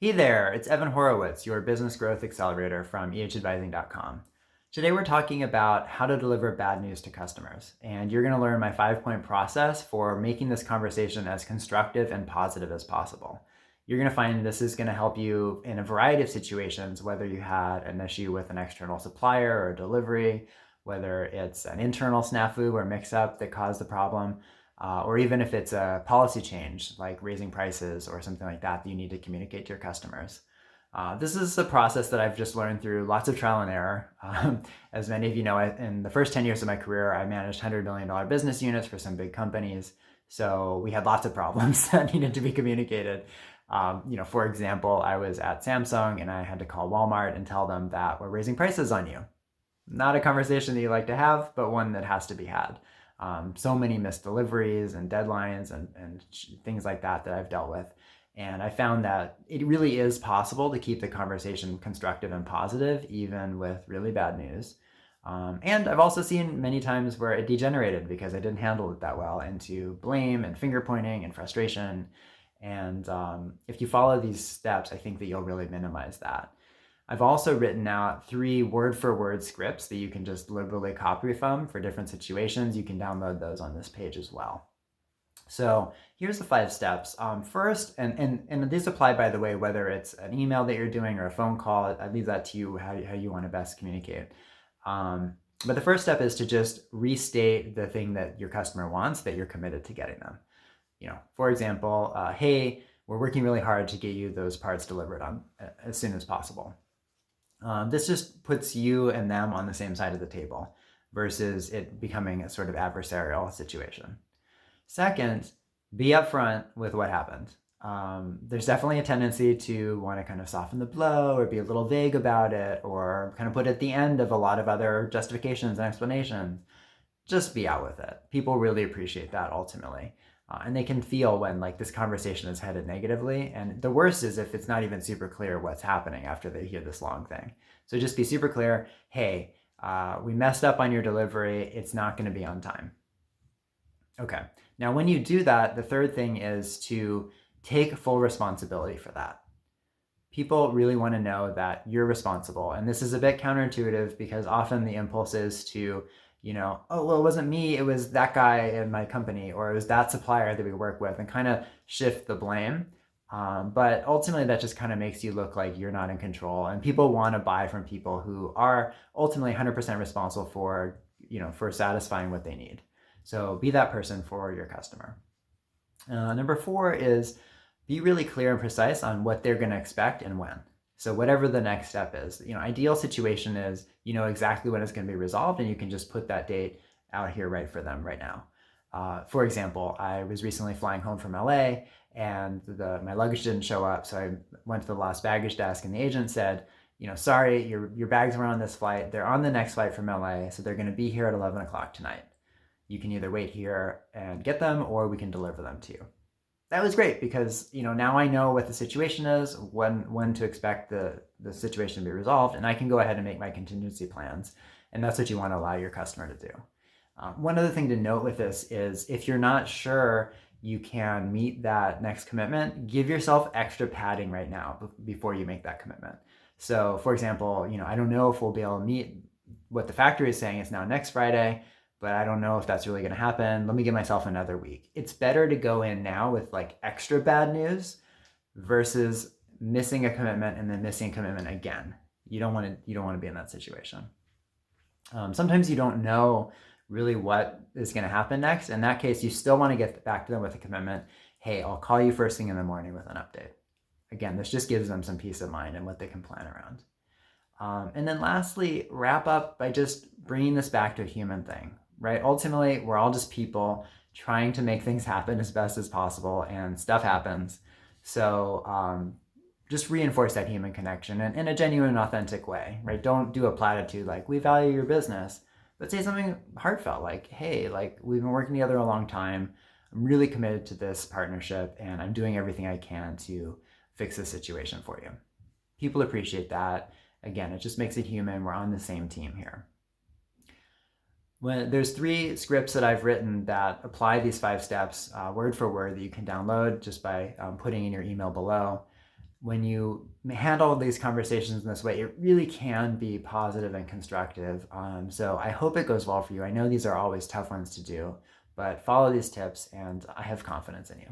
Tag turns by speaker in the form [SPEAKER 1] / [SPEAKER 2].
[SPEAKER 1] Hey there, it's Evan Horowitz, your business growth accelerator from ehadvising.com. Today we're talking about how to deliver bad news to customers, and you're going to learn my 5-point process for making this conversation as constructive and positive as possible. You're going to find this is going to help you in a variety of situations, whether you had an issue with an external supplier or delivery, whether it's an internal snafu or mix-up that caused the problem, or even if it's a policy change like raising prices or something like that you need to communicate to your customers. This is a process that I've just learned through lots of trial and error. As many of you know, in the first 10 years of my career, I managed $100 million business units for some big companies. So we had lots of problems that needed to be communicated. For example, I was at Samsung and I had to call Walmart and tell them that we're raising prices on you. Not a conversation that you like to have, but one that has to be had. So many missed deliveries and deadlines and things like that I've dealt with. And I found that it really is possible to keep the conversation constructive and positive, even with really bad news. And I've also seen many times where it degenerated because I didn't handle it that well into blame and finger pointing and frustration. And if you follow these steps, I think that you'll really minimize that. I've also written out 3 word-for-word scripts that you can just literally copy from for different situations. You can download those on this page as well. So here's the 5 steps. First, and these apply, by the way, whether it's an email that you're doing or a phone call. I leave that to you, how you want to best communicate. But the first step is to just restate the thing that your customer wants that you're committed to getting them. For example, hey, we're working really hard to get you those parts delivered on as soon as possible. This just puts you and them on the same side of the table versus it becoming a sort of adversarial situation. Second, be upfront with what happened. There's definitely a tendency to want to kind of soften the blow or be a little vague about it or kind of put it at the end of a lot of other justifications and explanations. Just be out with it. People really appreciate that ultimately. And they can feel when this conversation is headed negatively. And the worst is if it's not even super clear what's happening after they hear this long thing. So just be super clear. Hey, we messed up on your delivery. It's not going to be on time. Okay. Now, when you do that, the third thing is to take full responsibility for that. People really want to know that you're responsible. And this is a bit counterintuitive because often the impulse is to oh, well, it wasn't me, it was that guy in my company, or it was that supplier that we work with, and kind of shift the blame. But ultimately, that just kind of makes you look like you're not in control. And people want to buy from people who are ultimately 100% responsible for satisfying what they need. So be that person for your customer. Number 4 is be really clear and precise on what they're going to expect and when. So whatever the next step is, ideal situation is exactly when it's going to be resolved and you can just put that date out here right for them right now. For example, I was recently flying home from LA and my luggage didn't show up. So I went to the lost baggage desk and the agent said, sorry, your bags were on this flight. They're on the next flight from LA. So they're going to be here at 11 o'clock tonight. You can either wait here and get them or we can deliver them to you. That was great because now I know what the situation is, when to expect the situation to be resolved, and I can go ahead and make my contingency plans. And that's what you want to allow your customer to do. One other thing to note with this is if you're not sure you can meet that next commitment, give yourself extra padding right now before you make that commitment. So for example, I don't know if we'll be able to meet what the factory is saying. It's now next Friday, but I don't know if that's really going to happen. Let me give myself another week. It's better to go in now with extra bad news versus missing a commitment and then missing a commitment again. You don't want to be in that situation. Sometimes you don't know really what is going to happen next. In that case, you still want to get back to them with a commitment. Hey, I'll call you first thing in the morning with an update. Again, this just gives them some peace of mind and what they can plan around. And then lastly, wrap up by just bringing this back to a human thing. Right? Ultimately, we're all just people trying to make things happen as best as possible, and stuff happens. So just reinforce that human connection in a genuine and authentic way, right? Don't do a platitude like, we value your business, but say something heartfelt like, hey, we've been working together a long time. I'm really committed to this partnership, and I'm doing everything I can to fix this situation for you. People appreciate that. Again, it just makes it human. We're on the same team here. There's 3 scripts that I've written that apply these 5 steps word for word that you can download just by putting in your email below. when you handle these conversations in this way, it really can be positive and constructive. So I hope it goes well for you. I know these are always tough ones to do, but follow these tips and I have confidence in you.